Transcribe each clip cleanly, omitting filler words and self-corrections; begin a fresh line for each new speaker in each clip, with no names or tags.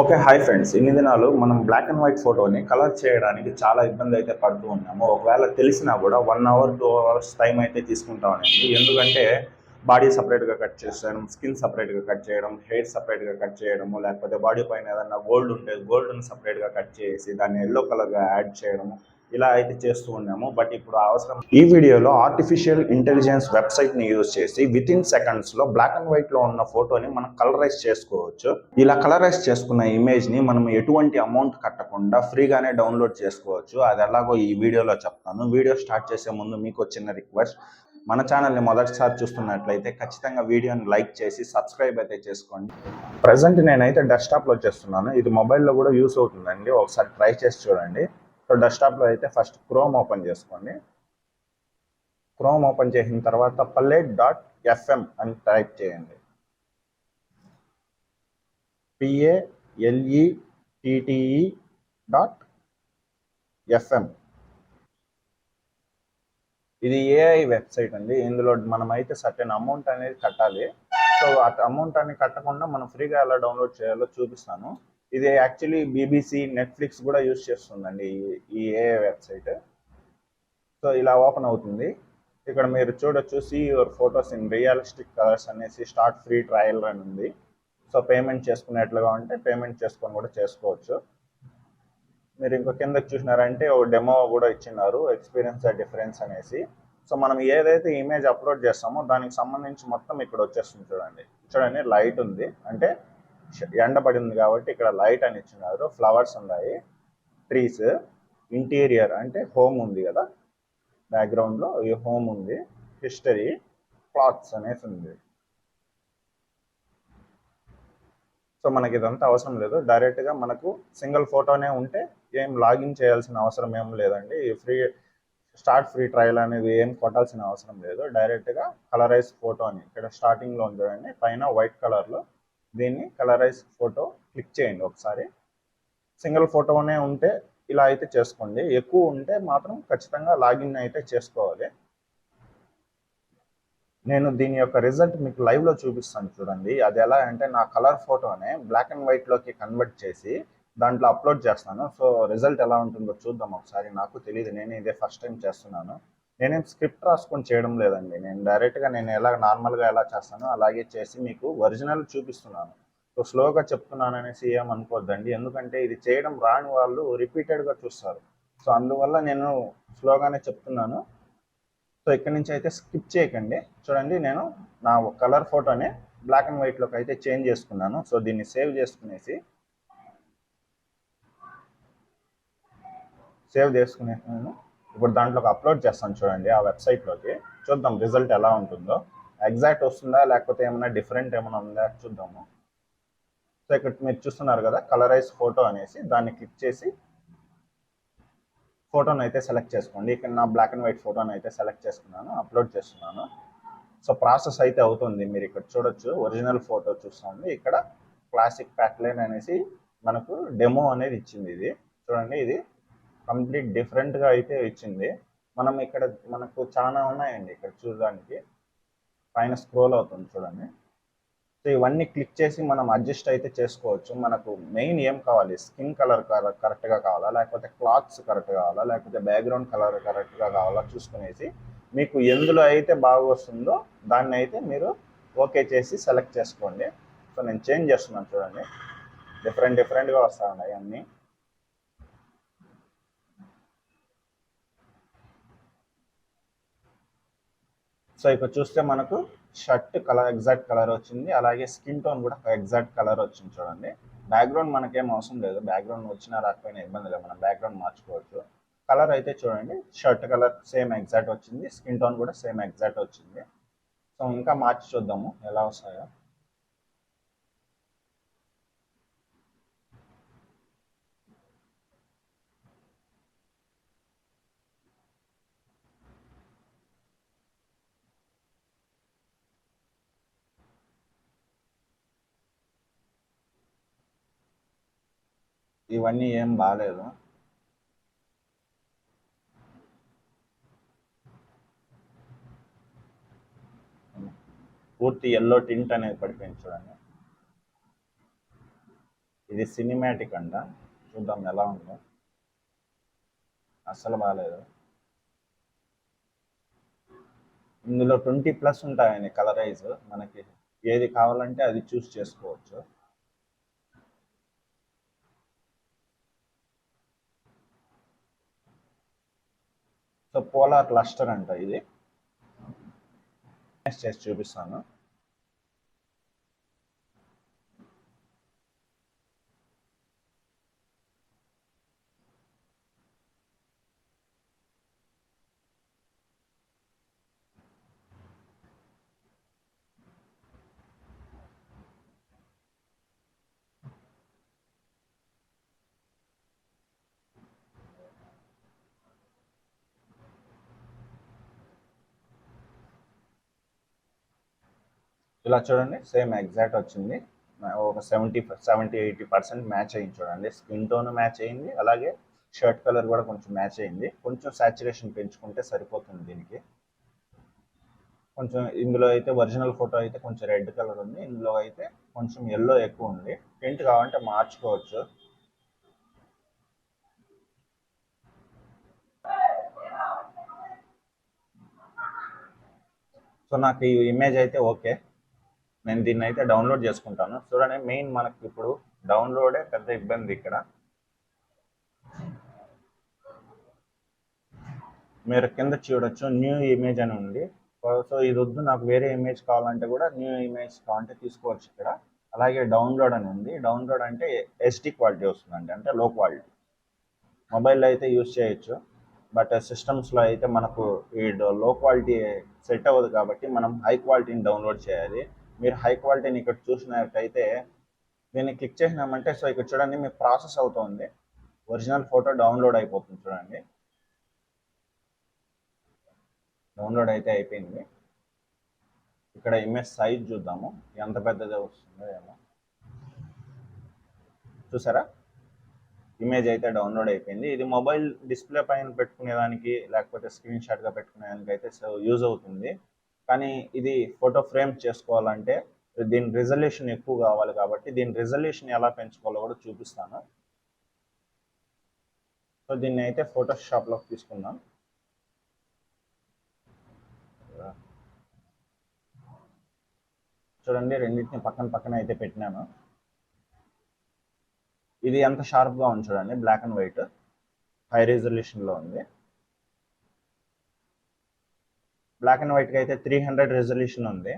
Okay. Hi friends. ఇన్ని దినాలు మనం బ్లాక్ అండ్ వైట్ ఫోటోని కలర్ చేయడానికి చాలా ఇబ్బంది అయితే పడుతూ ఉన్నాము. ఒకవేళ తెలిసినా కూడా 1 అవర్, 2 అవర్స్ టైం అయితే తీసుకుంటామండి. ఎందుకంటే బాడీ సెపరేట్‌గా కట్ చేసేయడం, స్కిన్ సెపరేట్‌గా కట్ చేయడం, హెయిర్ సెపరేట్‌గా కట్ చేయడము, లేకపోతే బాడీ పైన ఏదన్నా గోల్డ్ ఉంటే గోల్డ్‌ని సెపరేట్‌గా కట్ చేసి దాన్ని యెల్లో కలర్‌గా యాడ్ చేయడము. ఇలా అయితే చేస్తూ ఉన్నాము. బట్ ఇప్పుడు అవసరం ఈ వీడియోలో ఆర్టిఫిషియల్ ఇంటెలిజెన్స్ వెబ్సైట్‌ని యూజ్ చేసి వితిన్ సెకండ్స్‌లో బ్లాక్ అండ్ వైట్‌లో ఉన్న ఫోటోని మనం కలరైజ్ చేసుకోవచ్చు. ఇలా కలరైజ్ చేసుకున్న ఇమేజ్‌ని మనం ఎటువంటి అమౌంట్ కట్టకుండా ఫ్రీగానే డౌన్లోడ్ చేసుకోవచ్చు. అది ఎలాగో ఈ వీడియోలో చెప్తాను. వీడియో స్టార్ట్ చేసే ముందు మీకు చిన్న రిక్వెస్ట్. మన ఛానల్ని మొదటిసారి చూస్తున్నట్లయితే ఖచ్చితంగా వీడియోని లైక్ చేసి సబ్స్క్రైబ్ అయితే చేసుకోండి. ప్రజెంట్ నేనైతే డెస్క్టాప్లో చేస్తున్నాను. ఇది మొబైల్లో కూడా యూస్ అవుతుందండి. ఒకసారి ట్రై చేసి చూడండి. సో డెస్క్టాప్లో అయితే ఫస్ట్ క్రోమ్ ఓపెన్ చేసుకోండి. క్రోమ్ ఓపెన్ చేసిన తర్వాత palette.fm అని టైప్ చేయండి. palette.fm. ఇది ఏఐ వెబ్సైట్ అండి. ఇందులో మనమైతే సర్టెన్ అమౌంట్ అనేది కట్టాలి. సో ఆ అమౌంట్ అనేది కట్టకుండా మనం ఫ్రీగా ఎలా డౌన్లోడ్ చేయాలో చూపిస్తాను. ఇది యాక్చువల్లీ బీబీసీ, నెట్ఫ్లిక్స్ కూడా యూజ్ చేస్తుందండి ఈ ఏఐ వెబ్సైట్. సో ఇలా ఓపెన్ అవుతుంది. ఇక్కడ మీరు చూడొచ్చు, see your photos in realistic colours అనేసి స్టార్ట్ ఫ్రీ ట్రయల్ అని ఉంది. సో పేమెంట్ చేసుకునేట్లుగా ఉంటే పేమెంట్ చేసుకొని కూడా చేసుకోవచ్చు. మీరు ఇంకో కిందకి చూసినారంటే ఒక డెమో కూడా ఇచ్చినారు, ఎక్స్పీరియన్స్ ద డిఫరెన్స్ అనేసి. సో మనం ఏదైతే ఇమేజ్ అప్లోడ్ చేస్తామో దానికి సంబంధించి మొత్తం ఇక్కడ వచ్చేస్తుంది. చూడండి చూడండి, లైట్ ఉంది అంటే ఎండ పడింది కాబట్టి ఇక్కడ లైట్ అని ఇచ్చినారు. ఫ్లవర్స్ ఉన్నాయి, ట్రీస్, ఇంటీరియర్ అంటే హోమ్ ఉంది కదా, బ్యాక్గ్రౌండ్లో ఈ హోమ్ ఉంది, హిస్టరీ, క్లాత్స్ అనేసి ఉంది. సో మనకి ఇదంతా అవసరం లేదు. డైరెక్ట్గా మనకు సింగిల్ ఫోటోనే ఉంటే ఏం లాగిన్ చేయాల్సిన అవసరం ఏం లేదండి. ఫ్రీ స్టార్ట్ ఫ్రీ ట్రయల్ అనేది ఏం కొట్టాల్సిన అవసరం లేదు. డైరెక్ట్గా కలరైజ్ ఫోటో అని ఇక్కడ స్టార్టింగ్లో చూడండి, పైన వైట్ కలర్లో దీన్ని కలరైజ్ ఫోటో క్లిక్ చేయండి ఒకసారి. సింగిల్ ఫోటోనే ఉంటే ఇలా అయితే చేసుకోండి. ఎక్కువ ఉంటే మాత్రం ఖచ్చితంగా లాగిన్ అయితే చేసుకోవాలి. నేను దీని యొక్క రిజల్ట్ మీకు లైవ్లో చూపిస్తాను చూడండి. అది ఎలా అంటే నా కలర్ ఫోటోనే బ్లాక్ అండ్ వైట్లోకి కన్వర్ట్ చేసి దాంట్లో అప్లోడ్ చేస్తాను. సో రిజల్ట్ ఎలా ఉంటుందో చూద్దాం ఒకసారి. నాకు తెలియదు, నేను ఇదే ఫస్ట్ టైం చేస్తున్నాను. నేనేం స్క్రిప్ట్ రాసుకొని చేయడం లేదండి. నేను డైరెక్ట్గా నేను ఎలా నార్మల్గా ఎలా చేస్తానో అలాగే చేసి మీకు ఒరిజినల్ చూపిస్తున్నాను. సో స్లోగా చెప్తున్నాను అనేసి ఏమనుకోవద్దండి, ఎందుకంటే ఇది చేయడం రాని వాళ్ళు రిపీటెడ్గా చూస్తారు. సో అందువల్ల నేను స్లోగానే చెప్తున్నాను. సో ఇక్కడ నుంచి అయితే స్కిప్ చేయకండి. చూడండి, నేను నా కలర్ ఫోటోని బ్లాక్ అండ్ వైట్లోకి అయితే చేంజ్ చేసుకున్నాను. సో దీన్ని సేవ్ చేసుకునేసి నేను ఇప్పుడు దాంట్లోకి అప్లోడ్ చేస్తాను. చూడండి ఆ వెబ్సైట్లోకి, చూద్దాం రిజల్ట్ ఎలా ఉంటుందో. ఎగ్జాక్ట్ వస్తుందా లేకపోతే ఏమైనా డిఫరెంట్ ఏమైనా ఉందా చూద్దాము. సో ఇక్కడ మీరు చూస్తున్నారు కదా, కలరైజ్ ఫోటో అనేసి దాన్ని క్లిక్ చేసి ఫోటోని అయితే సెలెక్ట్ చేసుకోండి. ఇక్కడ నా బ్లాక్ అండ్ వైట్ ఫోటోని అయితే సెలెక్ట్ చేసుకున్నాను, అప్లోడ్ చేస్తున్నాను. సో ప్రాసెస్ అయితే అవుతుంది. మీరు ఇక్కడ చూడొచ్చు, ఒరిజినల్ ఫోటో చూస్తుంది. ఇక్కడ క్లాసిక్ ప్యాక్లైన్ అనేసి మనకు డెమో అనేది ఇచ్చింది. ఇది చూడండి, ఇది కంప్లీట్ డిఫరెంట్గా అయితే ఇచ్చింది. మనం ఇక్కడ మనకు చాలా ఉన్నాయండి ఇక్కడ చూడడానికి. పైన స్క్రోల్ అవుతుంది చూడండి. సో ఇవన్నీ క్లిక్ చేసి మనం అడ్జస్ట్ అయితే చేసుకోవచ్చు. మనకు మెయిన్ ఏం కావాలి, స్కిన్ కలర్ కరెక్ట్గా కావాలా, లేకపోతే క్లాత్స్ కరెక్ట్ కావాలా, లేకపోతే బ్యాక్గ్రౌండ్ కలర్ కరెక్ట్గా కావాలా చూసుకునేసి మీకు ఎందులో అయితే బాగా వస్తుందో దాన్ని అయితే మీరు ఓకే చేసి సెలెక్ట్ చేసుకోండి. సో నేను చేంజ్ చేస్తున్నాను చూడండి, డిఫరెంట్గా వస్తూ ఉన్నాయి అన్నీ. సో ఇక్కడ చూస్తే మనకు షర్ట్ కలర్ ఎగ్జాక్ట్ కలర్ వచ్చింది, అలాగే స్కిన్ టోన్ కూడా ఎగ్జాక్ట్ కలర్ వచ్చింది చూడండి. బ్యాక్గ్రౌండ్ మనకేం అవసరం లేదు, బ్యాక్గ్రౌండ్ వచ్చినా రాకపోయినా ఇబ్బంది లేదు, మనం బ్యాక్గ్రౌండ్ మార్చుకోవచ్చు. కలర్ అయితే చూడండి, షర్ట్ కలర్ సేమ్ ఎగ్జాక్ట్ వచ్చింది, స్కిన్ టోన్ కూడా సేమ్ ఎగ్జాక్ట్ వచ్చింది. సో ఇంకా మార్చి చూద్దాము ఎలా వస్తాయో. ఇవన్నీ ఏం బాగాలేదు, పూర్తి ఎల్లో టింట్ అనేది పడిపోయింది చూడండి. ఇది సినిమాటిక్ అంట, చూద్దాం ఎలా ఉందో. అస్సలు బాగాలేదు. ఇందులో 20+ ఉంటాయని కలరైజ్, మనకి ఏది కావాలంటే అది చూస్ చేసుకోవచ్చు. సో పోలార్ క్లస్టర్ అంట ఇది. చేసి చూపిస్తాను. ఇలా చూడండి, సేమ్ ఎగ్జాక్ట్ వచ్చింది. ఒక 70-80% మ్యాచ్ అయింది చూడండి. స్కిన్ టోన్ మ్యాచ్ అయింది, అలాగే షర్ట్ కలర్ కూడా కొంచెం మ్యాచ్ అయింది. కొంచెం సాచురేషన్ పెంచుకుంటే సరిపోతుంది దీనికి. కొంచెం ఇందులో అయితే ఒరిజినల్ ఫోటో అయితే కొంచెం రెడ్ కలర్ ఉంది, ఇందులో అయితే కొంచెం ఎల్లో ఎక్కువ ఉంది. టింట్ కావాలంటే మార్చుకోవచ్చు. సో నాకు ఈ ఇమేజ్ అయితే ఓకే, నేను దీన్ని అయితే డౌన్లోడ్ చేసుకుంటాను. చూడండి, మెయిన్ మనకి ఇప్పుడు డౌన్లోడే పెద్ద ఇబ్బంది ఇక్కడ. మీరు కింద చూడొచ్చు, న్యూ ఇమేజ్ అని ఉంది. సో ఇది వద్దు, నాకు వేరే ఇమేజ్ కావాలంటే కూడా న్యూ ఇమేజ్ కావాలంటే తీసుకోవచ్చు ఇక్కడ. అలాగే డౌన్లోడ్ అని ఉంది. డౌన్లోడ్ అంటే హెచ్డి క్వాలిటీ వస్తుందండి, అంటే లో క్వాలిటీ. మొబైల్లో అయితే యూజ్ చేయొచ్చు, బట్ సిస్టమ్స్లో అయితే మనకు ఈ లో క్వాలిటీ సెట్ అవ్వదు కాబట్టి మనం హై క్వాలిటీని డౌన్లోడ్ చేయాలి. మీరు హై క్వాలిటీని ఇక్కడ చూసినట్టయితే దీన్ని క్లిక్ చేసినామంటే, సో ఇక్కడ చూడండి మీకు ప్రాసెస్ అవుతుంది, ఒరిజినల్ ఫోటో డౌన్లోడ్ అయిపోతుంది చూడండి. డౌన్లోడ్ అయితే అయిపోయింది. ఇక్కడ ఇమేజ్ సైజ్ చూద్దాము ఎంత పెద్దది వస్తుందో ఏమో. చూసారా, ఇమేజ్ అయితే డౌన్లోడ్ అయిపోయింది. ఇది మొబైల్ డిస్ప్లే పైన పెట్టుకునేదానికి, లేకపోతే స్క్రీన్ షాట్గా పెట్టుకునేదానికి అయితే యూజ్ అవుతుంది. కానీ ఇది ఫోటో ఫ్రేమ్ చేసుకోవాలంటే దీని రిజల్యూషన్ ఎక్కువ కావాలి కాబట్టి దీని రిజల్యూషన్ ఎలా పెంచుకోవాలో కూడా చూపిస్తాను. సో దీన్ని అయితే ఫోటోషాప్లోకి తీసుకుందాం. చూడండి, రెండింటిని పక్కన పక్కన అయితే పెట్టినాను. ఇది ఎంత షార్ప్గా ఉంది చూడండి, బ్లాక్ అండ్ వైట్, హై రిజల్యూషన్లో ఉంది. బ్లాక్ అండ్ వైట్కి అయితే 300 రెజల్యూషన్ ఉంది.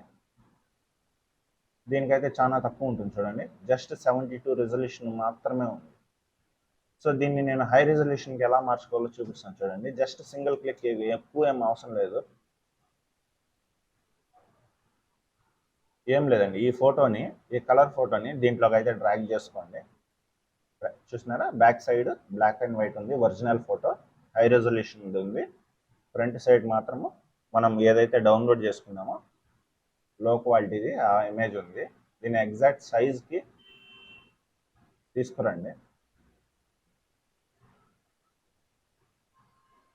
దీనికైతే చాలా తక్కువ ఉంటుంది చూడండి, జస్ట్ 72 రెజల్యూషన్ మాత్రమే ఉంది. సో దీన్ని నేను హై రెజల్యూషన్కి ఎలా మార్చుకోవాలో చూపిస్తాను చూడండి. జస్ట్ సింగిల్ క్లిక్, ఎక్కువ ఏం అవసరం లేదు. ఏం లేదండి, ఈ ఫోటోని, ఈ కలర్ ఫోటోని దీంట్లోకి అయితే డ్రాగ్ చేసుకోండి. చూసినారా, back side black and white ఉంది, ఒరిజినల్ ఫోటో, హై రెజల్యూషన్ ఉంది. ఫ్రంట్ సైడ్ మాత్రము మనం ఏదైతే డౌన్లోడ్ చేసుకున్నామో లో క్వాలిటీది ఆ ఇమేజ్ ఉంది. దీని ఎగ్జాక్ట్ సైజ్కి తీసుకురండి.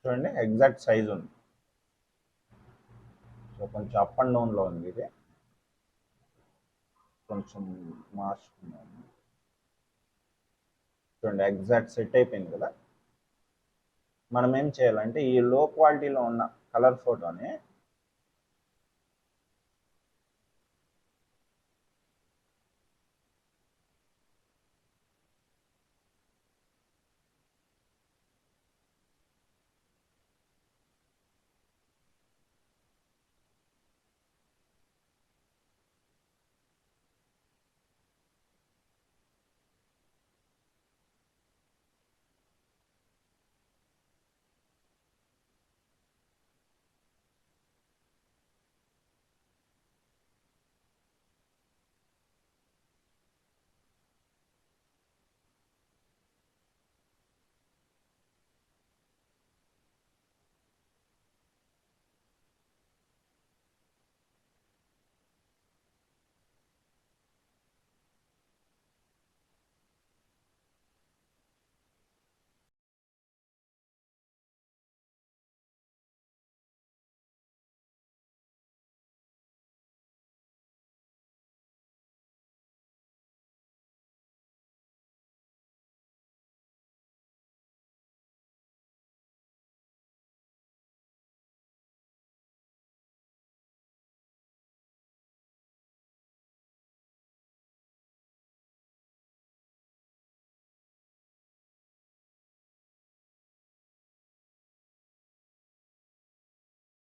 చూడండి, ఎగ్జాక్ట్ సైజ్ ఉంది. సో కొంచెం అప్ అండ్ డౌన్లో ఉంది, ఇది కొంచెం మార్చుకున్నాము. చూడండి, ఎగ్జాక్ట్ సెట్ అయిపోయింది కదా. మనం ఏం చేయాలంటే ఈ లో క్వాలిటీలో ఉన్న కలర్ ఫోటోని